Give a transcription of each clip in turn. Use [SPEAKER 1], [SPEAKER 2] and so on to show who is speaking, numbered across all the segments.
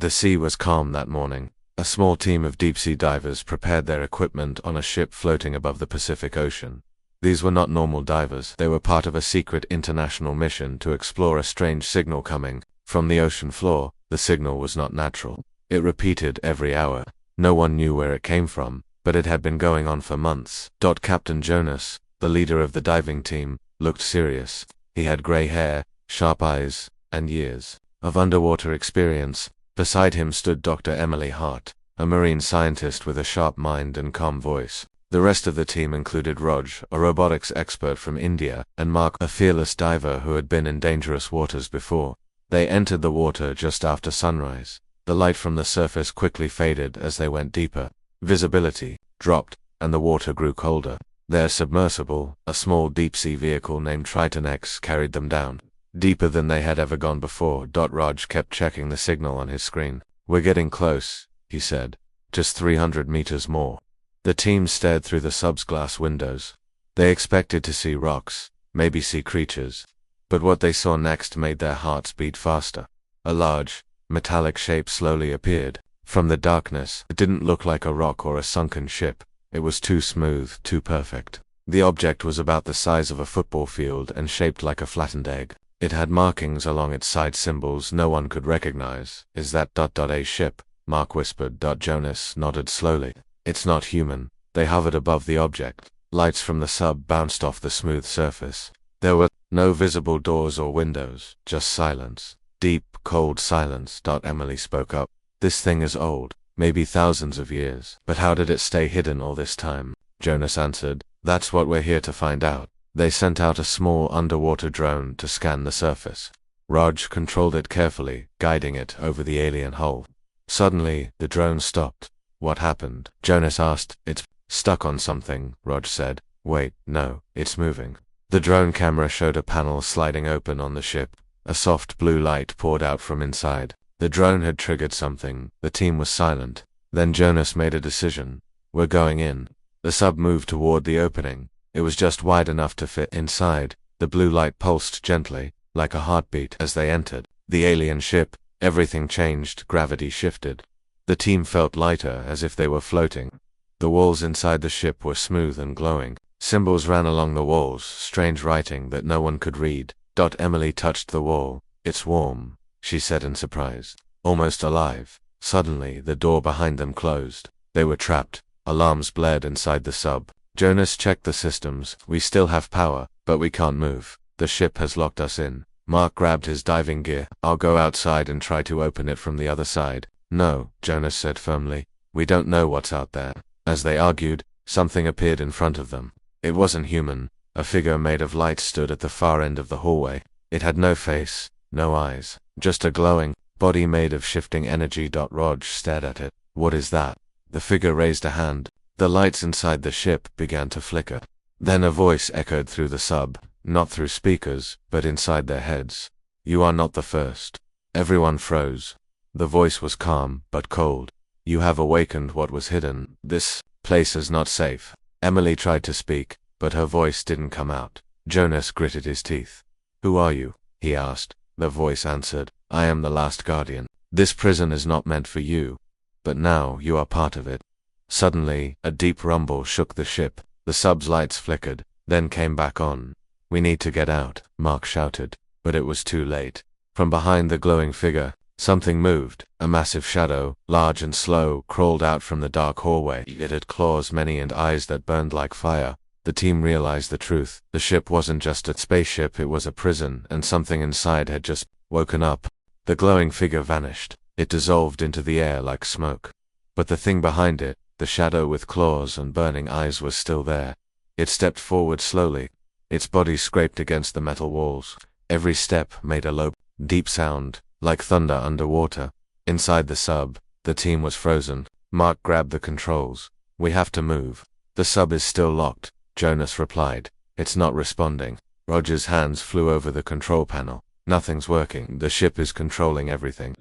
[SPEAKER 1] The sea was calm that morning. A small team of deep-sea divers prepared their equipment on a ship floating above the Pacific Ocean. These were not normal divers. They were part of a secret international mission to explore a strange signal coming from the ocean floor. The signal was not natural. It repeated every hour. No one knew where it came from, but it had been going on for months. Captain Jonas, the leader of the diving team, looked serious. He had gray hair, sharp eyes, and years of underwater experience. Beside him stood Dr. Emily Hart, a marine scientist with a sharp mind and calm voice. The rest of the team included Raj, a robotics expert from India, and Mark, a fearless diver who had been in dangerous waters before. They entered the water just after sunrise. The light from the surface quickly faded as they went deeper. Visibility dropped, and the water grew colder. Their submersible, a small deep-sea vehicle named Triton X, carried them down, deeper than they had ever gone before. Raj kept checking the signal on his screen. "We're getting close," he said. "Just 300 meters more." The team stared through the sub's glass windows. They expected to see rocks, maybe sea creatures. But what they saw next made their hearts beat faster. A large, metallic shape slowly appeared. From the darkness, it didn't look like a rock or a sunken ship. It was too smooth, too perfect. The object was about the size of a football field and shaped like a flattened egg. It had markings along its side symbols no one could recognize. "Is that a ship?" Mark whispered. Jonas nodded slowly. "It's not human." They hovered above the object. Lights from the sub bounced off the smooth surface. There were no visible doors or windows, just silence. Deep, cold silence. Emily spoke up. "This thing is old, maybe thousands of years. But how did it stay hidden all this time?" Jonas answered. "That's what we're here to find out." They sent out a small underwater drone to scan the surface. Raj controlled it carefully, guiding it over the alien hull. Suddenly, the drone stopped. "What happened?" Jonas asked. "It's stuck on something," Raj said. "Wait, no, it's moving." The drone camera showed a panel sliding open on the ship. A soft blue light poured out from inside. The drone had triggered something. The team was silent. Then Jonas made a decision. "We're going in." The sub moved toward the opening. It was just wide enough to fit inside. The blue light pulsed gently, like a heartbeat, as they entered the alien ship. Everything changed. Gravity shifted. The team felt lighter, as if they were floating. The walls inside the ship were smooth and glowing. Symbols ran along the walls, strange writing that no one could read. Emily touched the wall. "It's warm," she said in surprise. "Almost alive." Suddenly, the door behind them closed. They were trapped. Alarms blared inside the sub. Jonas checked the systems. "We still have power, but we can't move. The ship has locked us in." Mark grabbed his diving gear. "I'll go outside and try to open it from the other side." "No," Jonas said firmly. "We don't know what's out there." As they argued, something appeared in front of them. It wasn't human. A figure made of light stood at the far end of the hallway. It had no face, no eyes, just a glowing body made of shifting energy. Raj stared at it. "What is that?" The figure raised a hand. The lights inside the ship began to flicker. Then a voice echoed through the sub, not through speakers, but inside their heads. "You are not the first." Everyone froze. The voice was calm, but cold. "You have awakened what was hidden. This place is not safe." Emily tried to speak, but her voice didn't come out. Jonas gritted his teeth. "Who are you?" he asked. The voice answered. "I am the last guardian. This prison is not meant for you, but now you are part of it." Suddenly, a deep rumble shook the ship. The sub's lights flickered, then came back on. "We need to get out," Mark shouted. But it was too late. From behind the glowing figure, something moved. A massive shadow, large and slow, crawled out from the dark hallway. It had claws many and eyes that burned like fire. The team realized the truth. The ship wasn't just a spaceship, it was a prison, and something inside had just woken up. The glowing figure vanished. It dissolved into the air like smoke. But the thing behind it, the shadow with claws and burning eyes, was still there. It stepped forward slowly. Its body scraped against the metal walls. Every step made a low, deep sound, like thunder underwater. Inside the sub, the team was frozen. Mark grabbed the controls. "We have to move." "The sub is still locked," Jonas replied. "It's not responding." Roger's hands flew over the control panel. "Nothing's working. The ship is controlling everything."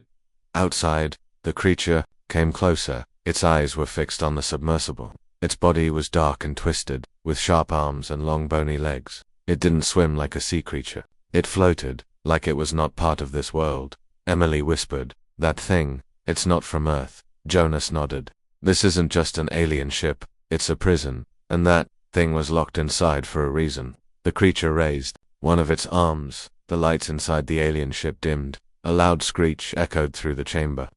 [SPEAKER 1] Outside, the creature came closer. Its eyes were fixed on the submersible. Its body was dark and twisted, with sharp arms and long bony legs. It didn't swim like a sea creature. It floated, like it was not part of this world. Emily whispered, "That thing, It's not from Earth. Jonas nodded. This isn't just an alien ship, it's a prison, and that thing was locked inside for a reason. The creature raised one of its arms. The lights inside the alien ship dimmed. A loud screech echoed through the chamber.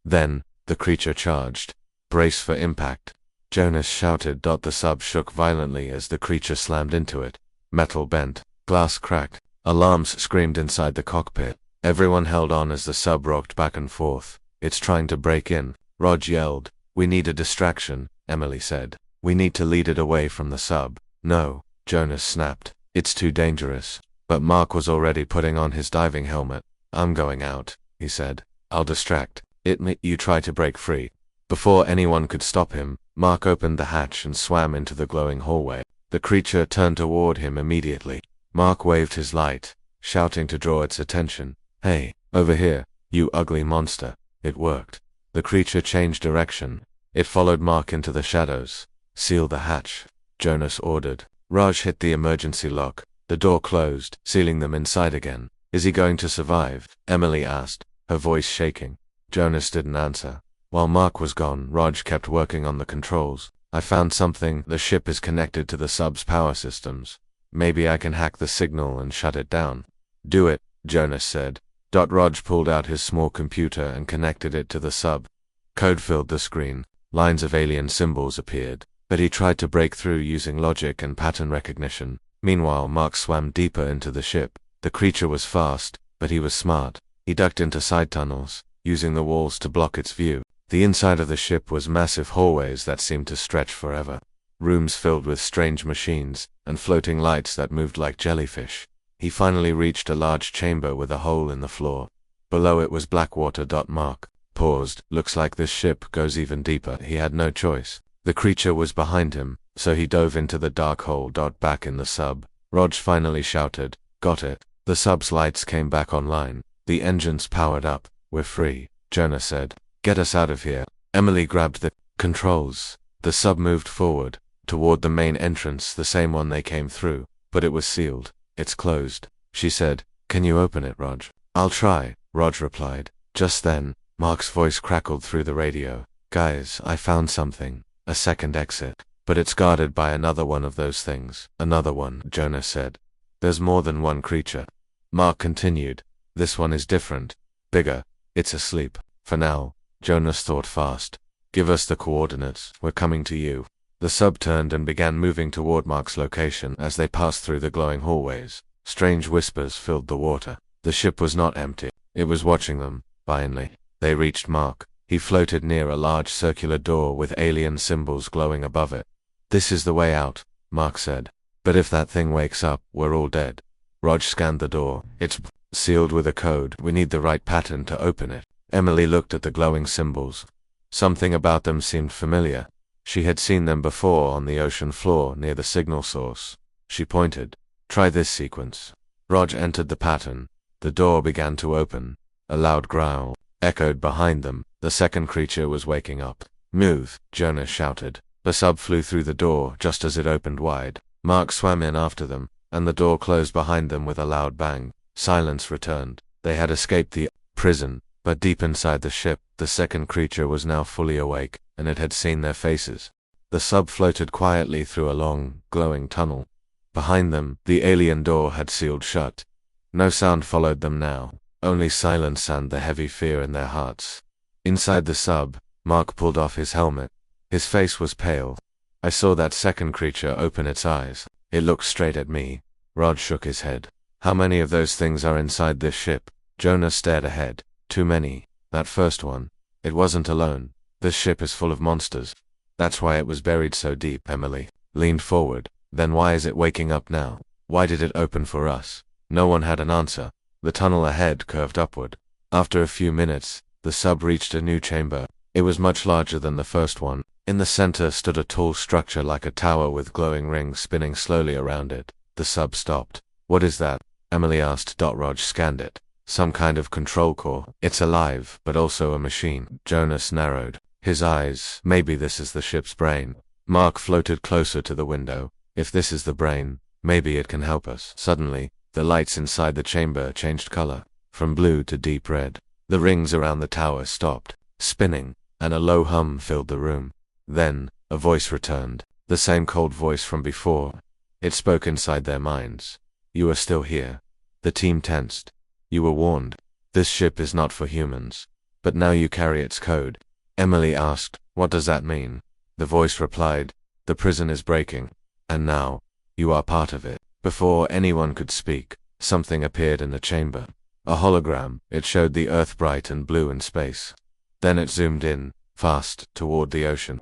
[SPEAKER 1] Then, the creature charged. Brace for impact. Jonas shouted. The sub shook violently as the creature slammed into it. Metal bent. Glass cracked. Alarms screamed inside the cockpit. Everyone held on as the sub rocked back and forth. It's trying to break in. Rog yelled. We need a distraction, Emily said. We need to lead it away from the sub. No, Jonas snapped. It's too dangerous. But Mark was already putting on his diving helmet. I'm going out, he said. I'll distract it. You try to break free. Before anyone could stop him, Mark opened the hatch and swam into the glowing hallway. The creature turned toward him immediately. Mark waved his light, shouting to draw its attention. Hey, over here, you ugly monster. It worked. The creature changed direction. It followed Mark into the shadows. Seal the hatch, Jonas ordered. Raj hit the emergency lock. The door closed, sealing them inside again. Is he going to survive? Emily asked, her voice shaking. Jonas didn't answer. While Mark was gone, Raj kept working on the controls. I found something. The ship is connected to the sub's power systems. Maybe I can hack the signal and shut it down. Do it, Jonas said. Raj pulled out his small computer and connected it to the sub. Code filled the screen. Lines of alien symbols appeared. But he tried to break through using logic and pattern recognition. Meanwhile, Mark swam deeper into the ship. The creature was fast, but he was smart. He ducked into side tunnels, using the walls to block its view. The inside of the ship was massive hallways that seemed to stretch forever. Rooms filled with strange machines, and floating lights that moved like jellyfish. He finally reached a large chamber with a hole in the floor. Below it was black water. Mark paused. Looks like this ship goes even deeper. He had no choice. The creature was behind him, so he dove into the dark hole. Back in the sub, Rog finally shouted, Got it. The sub's lights came back online. The engines powered up. We're free, Jonas said. Get us out of here. Emily grabbed the controls. The sub moved forward, toward the main entrance, the same one they came through, but it was sealed. It's closed, she said. Can you open it, Rog? I'll try, Rog replied. Just then, Mark's voice crackled through the radio. Guys, I found something. A second exit. But it's guarded by another one of those things. Another one, Jonas said. There's more than one creature. Mark continued. This one is different. Bigger. It's asleep. For now. Jonas thought fast. Give us the coordinates. We're coming to you. The sub turned and began moving toward Mark's location as they passed through the glowing hallways. Strange whispers filled the water. The ship was not empty. It was watching them. Finally, they reached Mark. He floated near a large circular door with alien symbols glowing above it. This is the way out, Mark said. But if that thing wakes up, we're all dead. Rog scanned the door. It's sealed with a code. We need the right pattern to open it. Emily looked at the glowing symbols. Something about them seemed familiar. She had seen them before on the ocean floor near the signal source. She pointed. Try this sequence. Rog entered the pattern. The door began to open. A loud growl echoed behind them. The second creature was waking up. Move, Jonas shouted. The sub flew through the door just as it opened wide. Mark swam in after them, and the door closed behind them with a loud bang. Silence returned. They had escaped the prison, but deep inside the ship, the second creature was now fully awake, and it had seen their faces. The sub floated quietly through a long, glowing tunnel. Behind them, the alien door had sealed shut. No sound followed them now, only silence and the heavy fear in their hearts. Inside the sub, Mark pulled off his helmet. His face was pale. I saw that second creature open its eyes. It looked straight at me. Rod shook his head. How many of those things are inside this ship? Jonas stared ahead. Too many. That first one. It wasn't alone. This ship is full of monsters. That's why it was buried so deep. Emily leaned forward. Then why is it waking up now? Why did it open for us? No one had an answer. The tunnel ahead curved upward. After a few minutes, the sub reached a new chamber. It was much larger than the first one. In the center stood a tall structure like a tower with glowing rings spinning slowly around it. The sub stopped. What is that? Emily asked. Rog scanned it. Some kind of control core. It's alive, but also a machine. Jonas narrowed his eyes. Maybe this is the ship's brain. Mark floated closer to the window. If this is the brain, maybe it can help us. Suddenly, the lights inside the chamber changed color, from blue to deep red. The rings around the tower stopped. spinning, and a low hum filled the room. Then, a voice returned, the same cold voice from before. It spoke inside their minds. You are still here. The team tensed. You were warned. This ship is not for humans. But now you carry its code. Emily asked, what does that mean? The voice replied, the prison is breaking. And now, you are part of it. Before anyone could speak, something appeared in the chamber. A hologram. It showed the Earth bright and blue in space. Then it zoomed in, fast, toward the ocean.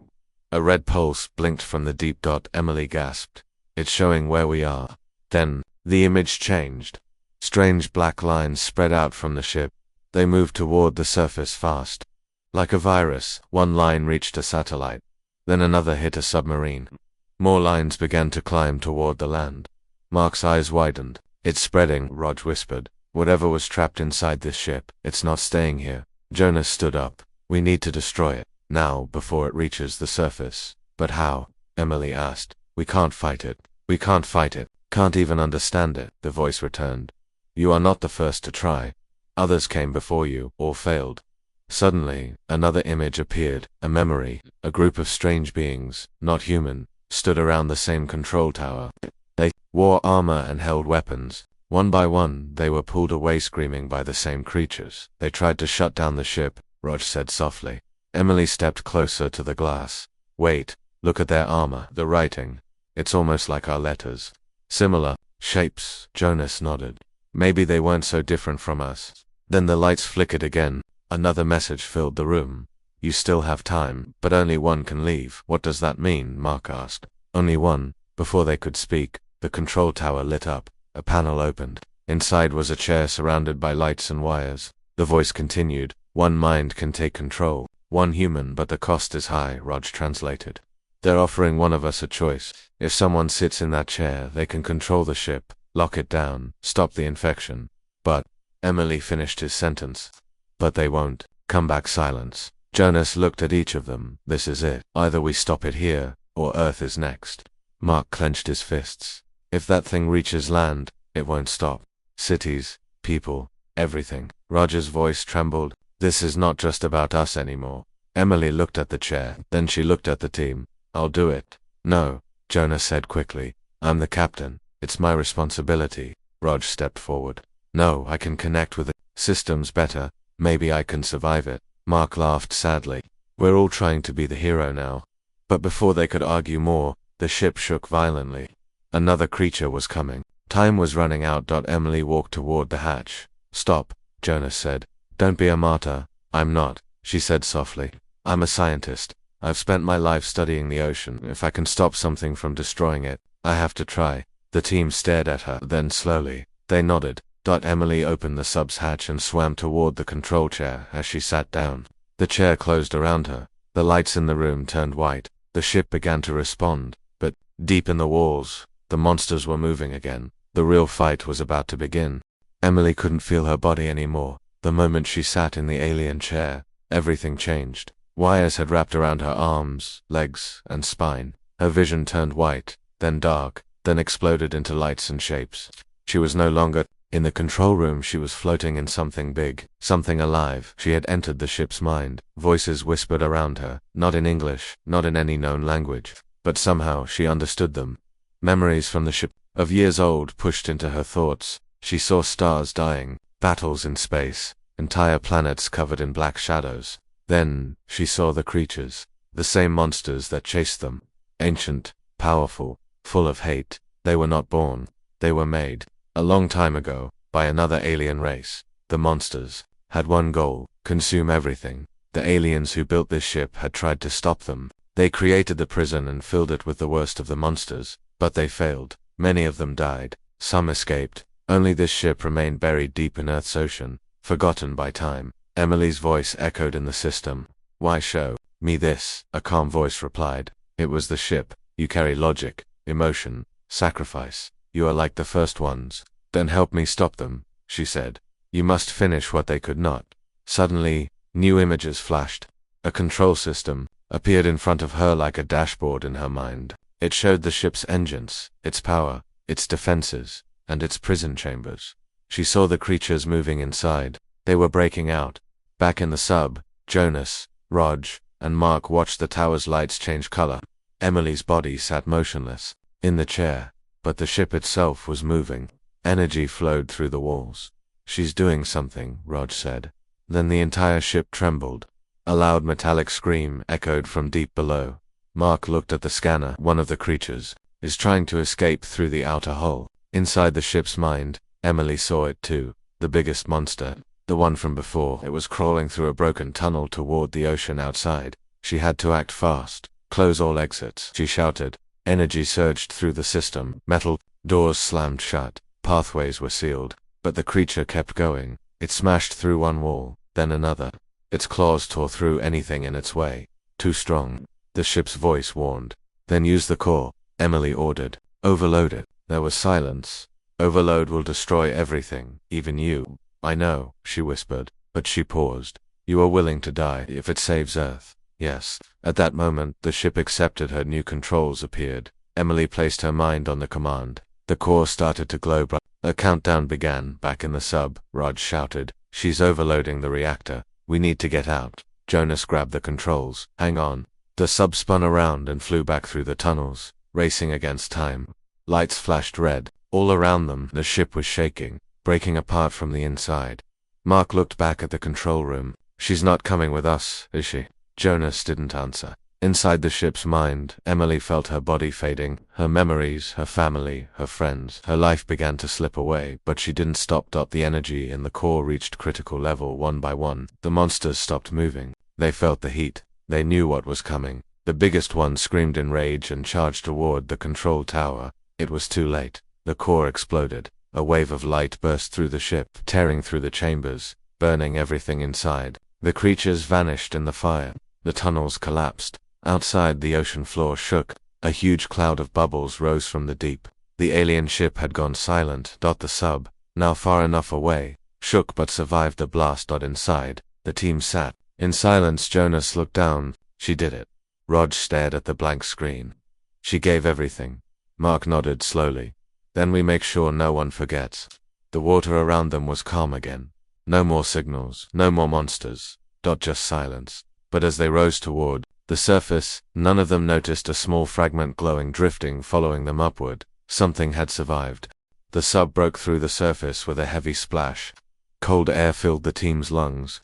[SPEAKER 1] A red pulse blinked from the deep dot. Emily gasped. It's showing where we are. Then, the image changed. Strange black lines spread out from the ship. They moved toward the surface fast. Like a virus, one line reached a satellite. Then another hit a submarine. More lines began to climb toward the land. Mark's eyes widened. It's spreading, Rog whispered. Whatever was trapped inside this ship, it's not staying here. Jonas stood up. We need to destroy it, now, before it reaches the surface. But how? Emily asked. We can't fight it. We can't fight it. Can't even understand it, the voice returned. You are not the first to try. Others came before you, or failed. Suddenly, another image appeared, a memory. A group of strange beings, not human, stood around the same control tower. They wore armor and held weapons. One by one, they were pulled away screaming by the same creatures. They tried to shut down the ship, Rog said softly. Emily stepped closer to the glass. Wait, look at their armor, the writing. It's almost like our letters. Similar shapes, Jonas nodded. Maybe they weren't so different from us. Then the lights flickered again. Another message filled the room. You still have time, but only one can leave. What does that mean? Mark asked. Only one. Before they could speak, the control tower lit up. A panel opened. Inside was a chair surrounded by lights and wires. The voice continued. One mind can take control. One human, but the cost is high, Rog translated. They're offering one of us a choice. If someone sits in that chair, they can control the ship, lock it down, stop the infection. But, Emily finished his sentence. But they won't. Come back. Silence. Jonas looked at each of them. This is it. Either we stop it here, or Earth is next. Mark clenched his fists. If that thing reaches land, it won't stop. Cities, people, everything. Roger's voice trembled. This is not just about us anymore. Emily looked at the chair, then she looked at the team. I'll do it. No, Jonas said quickly. I'm the captain. It's my responsibility. Rog stepped forward. No, I can connect with the systems better. Maybe I can survive it. Mark laughed sadly. We're all trying to be the hero now. But before they could argue more, the ship shook violently. Another creature was coming. Time was running out. Emily walked toward the hatch. Stop, Jonas said. Don't be a martyr. I'm not, she said softly. I'm a scientist. I've spent my life studying the ocean. If I can stop something from destroying it, I have to try. The team stared at her, then slowly, they nodded. Emily opened the sub's hatch and swam toward the control chair as she sat down. The chair closed around her. The lights in the room turned white. The ship began to respond, but, deep in the walls, the monsters were moving again. The real fight was about to begin. Emily couldn't feel her body anymore. The moment she sat in the alien chair, everything changed. Wires had wrapped around her arms, legs, and spine. Her vision turned white, then dark, then exploded into lights and shapes. She was no longer in the control room. She was floating in something big, something alive. She had entered the ship's mind. Voices whispered around her, not in English, not in any known language, but somehow she understood them. Memories from the ship, of years old, pushed into her thoughts. She saw stars dying, battles in space, entire planets covered in black shadows. Then, she saw the creatures, the same monsters that chased them. Ancient, powerful, full of hate. They were not born. They were made, a long time ago, by another alien race. The monsters had one goal: consume everything. The aliens who built this ship had tried to stop them. They created the prison and filled it with the worst of the monsters, but they failed. Many of them died. Some escaped. Only this ship remained buried deep in Earth's ocean, forgotten by time. Emily's voice echoed in the system. Why show me this? A calm voice replied. It was the ship. You carry logic, emotion, sacrifice. You are like the first ones. Then help me stop them, she said. You must finish what they could not. Suddenly, new images flashed. A control system appeared in front of her like a dashboard in her mind. It showed the ship's engines, its power, its defenses, and its prison chambers. She saw the creatures moving inside. They were breaking out. Back in the sub, Jonas, Raj, and Mark watched the tower's lights change color. Emily's body sat motionless in the chair, but the ship itself was moving. Energy flowed through the walls. "She's doing something," Raj said. Then the entire ship trembled. A loud metallic scream echoed from deep below. Mark looked at the scanner. One of the creatures is trying to escape through the outer hull. Inside the ship's mind, Emily saw it too. The biggest monster, the one from before. It was crawling through a broken tunnel toward the ocean outside. She had to act fast. "Close all exits," she shouted. Energy surged through the system. Metal doors slammed shut. Pathways were sealed. But the creature kept going. It smashed through one wall, then another. Its claws tore through anything in its way. "Too strong," the ship's voice warned. "Then use the core," Emily ordered. "Overload it." There was silence. "Overload will destroy everything, even you." "I know," she whispered, but she paused. "You are willing to die if it saves Earth." "Yes." At that moment, the ship accepted her. New controls appeared. Emily placed her mind on the command. The core started to glow bright. A countdown began. Back in the sub, Raj shouted, "She's overloading the reactor. We need to get out." Jonas grabbed the controls. "Hang on." The sub spun around and flew back through the tunnels, racing against time. Lights flashed red. All around them, the ship was shaking, breaking apart from the inside. Mark looked back at the control room. "She's not coming with us, is she?" Jonas didn't answer. Inside the ship's mind, Emily felt her body fading, her memories, her family, her friends. Her life began to slip away, but she didn't stop. The energy in the core reached critical level one by one. The monsters stopped moving. They felt the heat. They knew what was coming. The biggest one screamed in rage and charged toward the control tower. It was too late. The core exploded. A wave of light burst through the ship, tearing through the chambers, burning everything inside. The creatures vanished in the fire. The tunnels collapsed. Outside, the ocean floor shook. A huge cloud of bubbles rose from the deep. The alien ship had gone silent. The sub, now far enough away, shook but survived the blast. Inside, the team sat in silence. Jonas looked down. "She did it." Raj stared at the blank screen. "She gave everything." Mark nodded slowly. "Then we make sure no one forgets." The water around them was calm again. No more signals, no more monsters. Just silence. But as they rose toward the surface, none of them noticed a small fragment glowing, drifting, following them upward. Something had survived. The sub broke through the surface with a heavy splash. Cold air filled the team's lungs.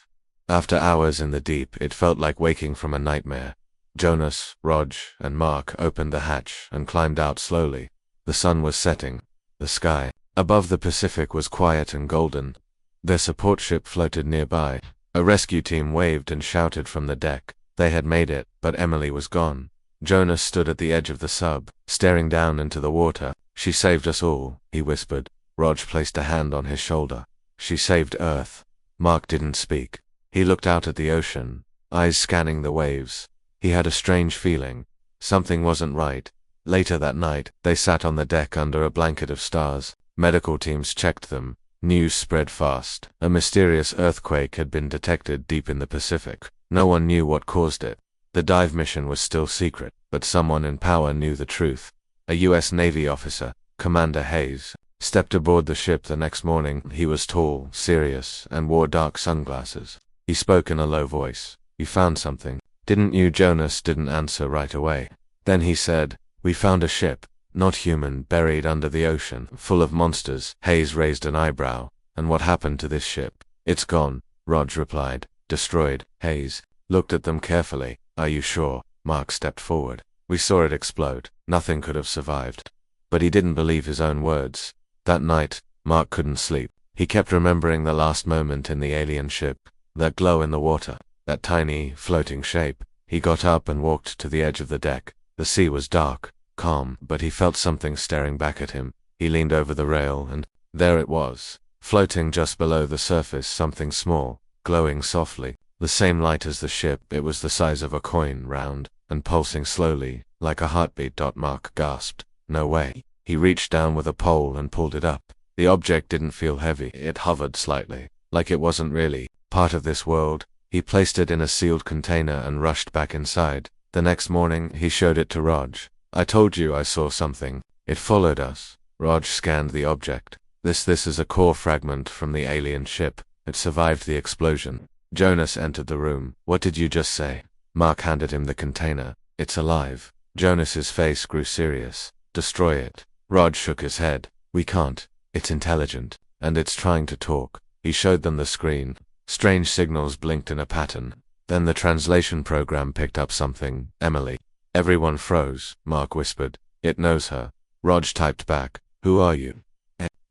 [SPEAKER 1] After hours in the deep, it felt like waking from a nightmare. Jonas, Raj, and Mark opened the hatch and climbed out slowly. The sun was setting. The sky above the Pacific was quiet and golden. Their support ship floated nearby. A rescue team waved and shouted from the deck. They had made it, but Emily was gone. Jonas stood at the edge of the sub, staring down into the water. "She saved us all," he whispered. Raj placed a hand on his shoulder. "She saved Earth." Mark didn't speak. He looked out at the ocean, eyes scanning the waves. He had a strange feeling. Something wasn't right. Later that night, they sat on the deck under a blanket of stars. Medical teams checked them. News spread fast. A mysterious earthquake had been detected deep in the Pacific. No one knew what caused it. The dive mission was still secret, but someone in power knew the truth. A U.S. Navy officer, Commander Hayes, stepped aboard the ship the next morning. He was tall, serious, and wore dark sunglasses. He spoke in a low voice. "You found something, didn't you?" Jonas didn't answer right away. Then he said, "We found a ship, not human, buried under the ocean, full of monsters." Hayes raised an eyebrow. "And what happened to this ship?" "It's gone," Raj replied. "Destroyed." Hayes looked at them carefully. "Are you sure?" Mark stepped forward. "We saw it explode. Nothing could have survived." But he didn't believe his own words. That night, Mark couldn't sleep. He kept remembering the last moment in the alien ship, that glow in the water, that tiny, floating shape. He got up and walked to the edge of the deck. The sea was dark, calm, but he felt something staring back at him. He leaned over the rail, and there it was, floating just below the surface, something small, glowing softly. The same light as the ship. It was the size of a coin, round, and pulsing slowly, like a heartbeat. Mark gasped. "No way." He reached down with a pole and pulled it up. The object didn't feel heavy. It hovered slightly, like it wasn't really part of this world. He placed it in a sealed container and rushed back inside. The next morning, he showed it to Raj. "I told you I saw something. It followed us." Raj scanned the object. This is a core fragment from the alien ship. It survived the explosion. Jonas entered the room. What did you just say? Mark handed him the container. It's alive. Jonas's face grew serious. Destroy it. Raj shook his head. We can't. It's intelligent. And it's trying to talk. He showed them the screen. Strange signals blinked in a pattern. Then the translation program picked up something. Emily. Everyone froze. Mark whispered. It knows her. Raj typed back. Who are you?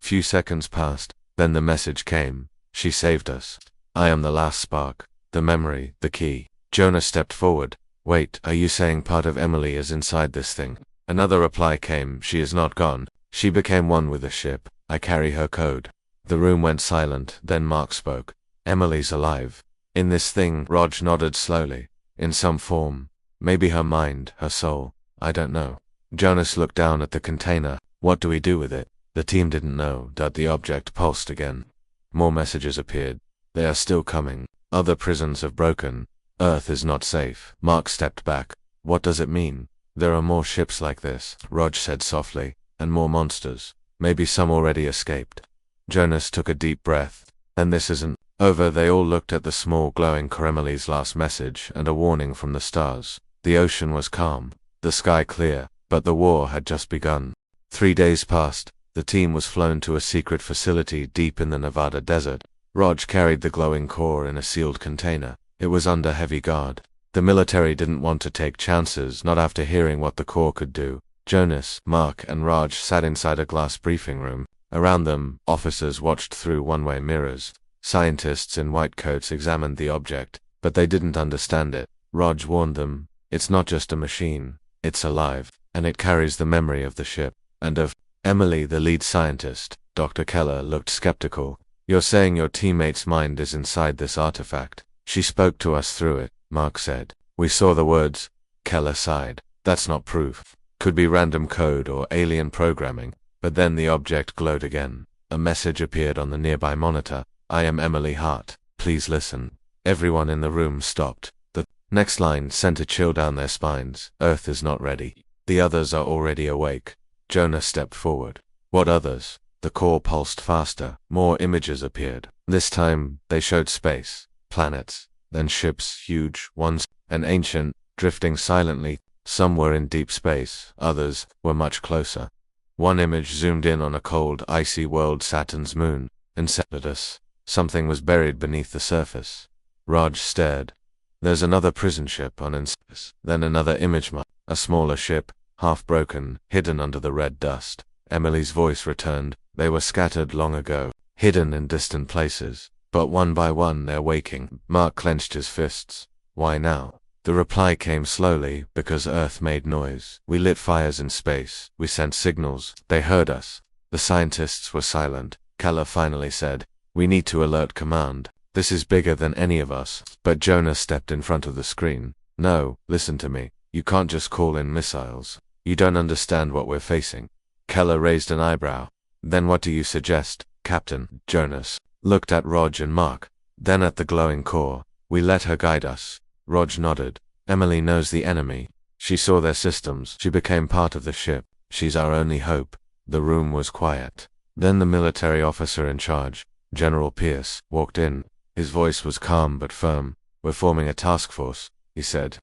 [SPEAKER 1] Few seconds passed. Then the message came. She saved us. I am the last spark. The memory, the key. Jonas stepped forward. Wait, are you saying part of Emily is inside this thing? Another reply came. She is not gone. She became one with the ship. I carry her code. The room went silent. Then Mark spoke. Emily's alive. In this thing. Raj nodded slowly. In some form. Maybe her mind, her soul. I don't know. Jonas looked down at the container. What do we do with it? The team didn't know. The object pulsed again. More messages appeared. They are still coming. Other prisons have broken. Earth is not safe. Mark stepped back. What does it mean? There are more ships like this, Raj said softly, and more monsters. Maybe some already escaped. Jonas took a deep breath. Then this isn't over. They all looked at the small glowing Emily's last message and a warning from the stars. The ocean was calm, the sky clear, but the war had just begun. 3 days passed. The team was flown to a secret facility deep in the Nevada desert. Raj carried the glowing core in a sealed container. It was under heavy guard. The military didn't want to take chances, not after hearing what the core could do. Jonas, Mark, and Raj sat inside a glass briefing room. Around them, officers watched through one-way mirrors. Scientists in white coats examined the object, but they didn't understand it. Raj warned them, it's not just a machine, it's alive, and it carries the memory of the ship, and of Emily, the lead scientist. Dr. Keller looked skeptical. You're saying your teammate's mind is inside this artifact? She spoke to us through it, Mark said. We saw the words. Keller sighed. That's not proof. Could be random code or alien programming. But then the object glowed again. A message appeared on the nearby monitor. I am Emily Hart. Please listen. Everyone in the room stopped. The next line sent a chill down their spines. Earth is not ready. The others are already awake. Jonas stepped forward. What others? The core pulsed faster. More images appeared. This time, they showed space, planets, then ships, huge ones, and ancient, drifting silently. Some were in deep space, others were much closer. One image zoomed in on a cold, icy world, Saturn's moon, Enceladus. Something was buried beneath the surface. Raj stared. There's another prison ship on Enceladus. Then another image, a smaller ship, half broken, hidden under the red dust. Emily's voice returned. They were scattered long ago, hidden in distant places. But one by one they're waking. Mark clenched his fists. Why now? The reply came slowly, because Earth made noise. We lit fires in space. We sent signals. They heard us. The scientists were silent. Keller finally said, we need to alert command. This is bigger than any of us. But Jonas stepped in front of the screen. No, listen to me. You can't just call in missiles. You don't understand what we're facing. Keller raised an eyebrow. Then what do you suggest, Captain? Jonas looked at Raj and Mark, then at the glowing core. We let her guide us. Raj nodded. Emily knows the enemy. She saw their systems. She became part of the ship. She's our only hope. The room was quiet. Then the military officer in charge, General Pierce, walked in. His voice was calm but firm. We're forming a task force, he said.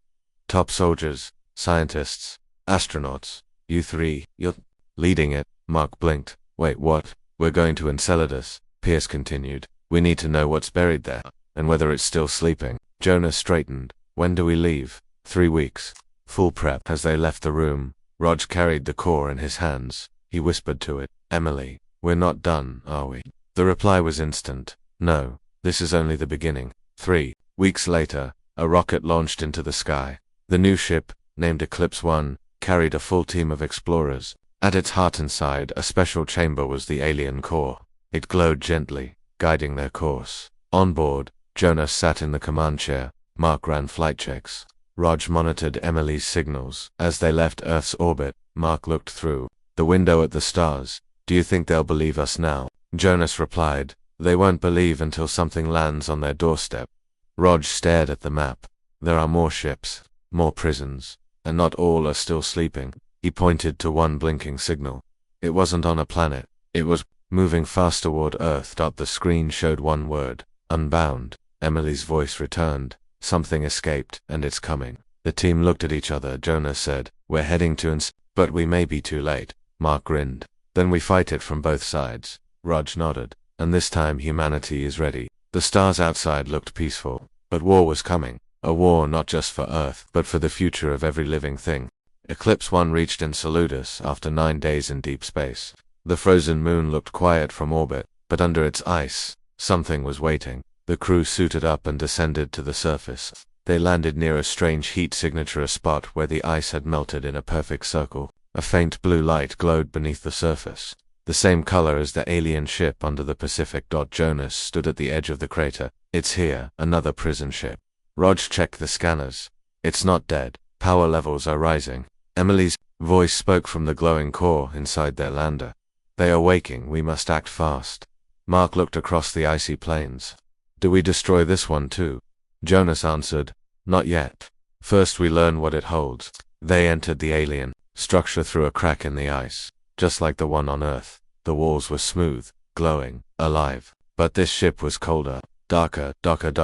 [SPEAKER 1] Top soldiers, scientists, astronauts. You three, you're leading it. Mark blinked. Wait, what? We're going to Enceladus, Pierce continued. We need to know what's buried there, and whether it's still sleeping. Jonas straightened. When do we leave? 3 weeks. Full prep. As they left the room, Raj carried the core in his hands. He whispered to it. Emily, we're not done, are we? The reply was instant. No, this is only the beginning. 3 weeks later, a rocket launched into the sky. The new ship, named Eclipse 1, carried a full team of explorers. At its heart inside, a special chamber was the alien core. It glowed gently, guiding their course. On board, Jonas sat in the command chair. Mark ran flight checks. Raj monitored Emily's signals. As they left Earth's orbit, Mark looked through the window at the stars. Do you think they'll believe us now? Jonas replied. They won't believe until something lands on their doorstep. Raj stared at the map. There are more ships, more prisons, and not all are still sleeping. He pointed to one blinking signal. It wasn't on a planet. It was moving fast toward Earth. The screen showed one word. Unbound. Emily's voice returned. Something escaped, and it's coming. The team looked at each other. Jonas said, "We're heading to but we may be too late." Mark grinned. "Then we fight it from both sides." Raj nodded. "And this time humanity is ready." The stars outside looked peaceful, but war was coming. A war not just for Earth, but for the future of every living thing. Eclipse 1 reached Enceladus after 9 days in deep space. The frozen moon looked quiet from orbit, but under its ice, something was waiting. The crew suited up and descended to the surface. They landed near a strange heat signature, a spot where the ice had melted in a perfect circle. A faint blue light glowed beneath the surface, the same color as the alien ship under the Pacific. Jonas stood at the edge of the crater. "It's here, another prison ship." Raj checked the scanners. "It's not dead. Power levels are rising." Emily's voice spoke from the glowing core inside their lander. "They are waking. We must act fast." Mark looked across the icy plains. "Do we destroy this one too?" Jonas answered, "Not yet. First we learn what it holds." They entered the alien structure through a crack in the ice, just like the one on Earth. The walls were smooth, glowing, alive. But this ship was colder, darker.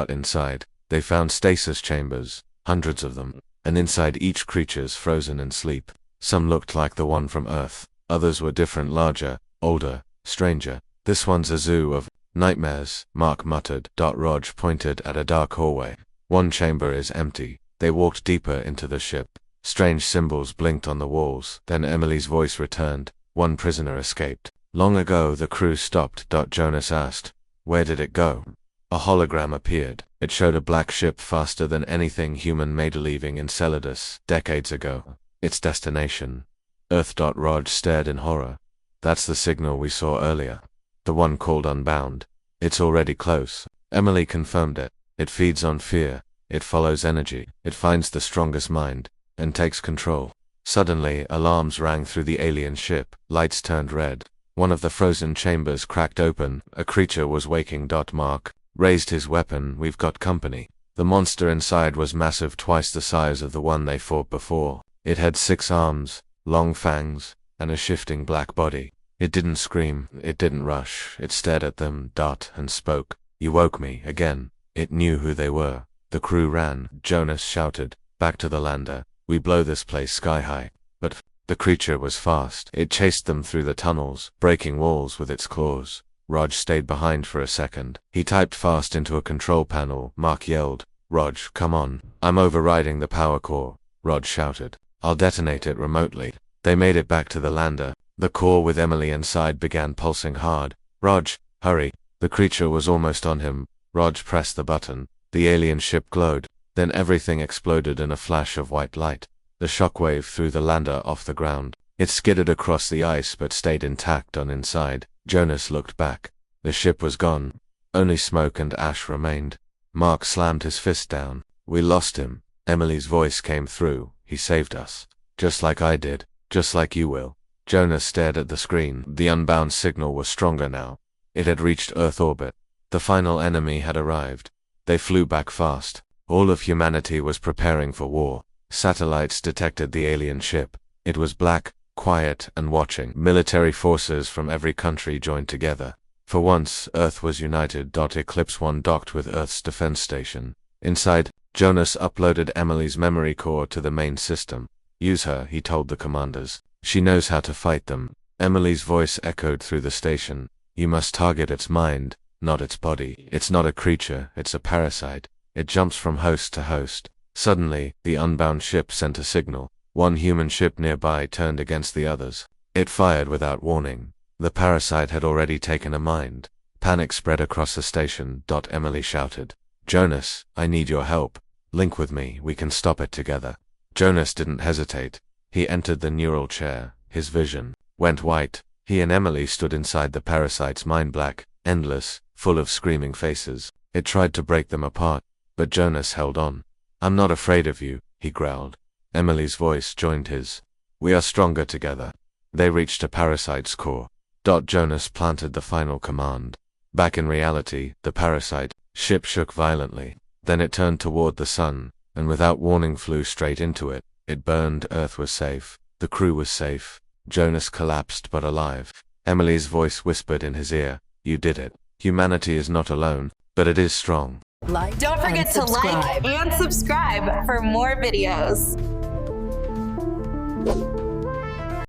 [SPEAKER 1] Inside, they found stasis chambers, hundreds of them, and inside each creature's frozen in sleep. Some looked like the one from Earth, others were different, larger, older, stranger. "This one's a zoo of nightmares," Mark muttered. Raj pointed at a dark hallway. "One chamber is empty." They walked deeper into the ship. Strange symbols blinked on the walls. Then Emily's voice returned. "One prisoner escaped." "Long ago." The crew stopped. Jonas asked, "Where did it go?" A hologram appeared. It showed a black ship faster than anything human made, leaving Enceladus decades ago. Its destination, Earth. Raj stared in horror. "That's the signal we saw earlier. The one called Unbound. It's already close." Emily confirmed it. "It feeds on fear. It follows energy. It finds the strongest mind and takes control." Suddenly, alarms rang through the alien ship. Lights turned red. One of the frozen chambers cracked open. A creature was waking. Mark raised his weapon. "We've got company." The monster inside was massive, twice the size of the one they fought before. It had 6 arms, long fangs, and a shifting black body. It didn't scream. It didn't rush. It stared at them, and spoke. "You woke me again." It knew who they were. The crew ran. Jonas shouted, "Back to the lander. We blow this place sky high." But the creature was fast. It chased them through the tunnels, breaking walls with its claws. Raj stayed behind for a second. He typed fast into a control panel. Mark yelled, "Raj, come on. I'm overriding the power core." Raj shouted, "I'll detonate it remotely." They made it back to the lander. The core with Emily inside began pulsing hard. "Raj, hurry." The creature was almost on him. Raj pressed the button. The alien ship glowed. Then everything exploded in a flash of white light. The shockwave threw the lander off the ground. It skidded across the ice but stayed intact on inside. Jonas looked back. The ship was gone. Only smoke and ash remained. Mark slammed his fist down. "We lost him." Emily's voice came through. "He saved us. Just like I did. Just like you will." Jonas stared at the screen. The Unbound signal was stronger now. It had reached Earth orbit. The final enemy had arrived. They flew back fast. All of humanity was preparing for war. Satellites detected the alien ship. It was black, quiet, and watching. Military forces from every country joined together. For once, Earth was united. Eclipse 1 docked with Earth's defense station. Inside, Jonas uploaded Emily's memory core to the main system. "Use her," he told the commanders. "She knows how to fight them." Emily's voice echoed through the station. "You must target its mind, not its body. It's not a creature, it's a parasite. It jumps from host to host." Suddenly, the Unbound ship sent a signal. One human ship nearby turned against the others. It fired without warning. The parasite had already taken a mind. Panic spread across the station. Emily shouted, "Jonas, I need your help. Link with me, we can stop it together." Jonas didn't hesitate. He entered the neural chair. His vision went white. He and Emily stood inside the parasite's mind, black, endless, full of screaming faces. It tried to break them apart, but Jonas held on. "I'm not afraid of you," he growled. Emily's voice joined his. "We are stronger together." They reached a parasite's core. Jonas planted the final command. Back in reality, the parasite ship shook violently. Then it turned toward the sun, and without warning flew straight into it. It burned. Earth was safe. The crew was safe. Jonas collapsed but alive. Emily's voice whispered in his ear, "You did it. Humanity is not alone, but it is strong."
[SPEAKER 2] Don't forget to like and subscribe for more videos.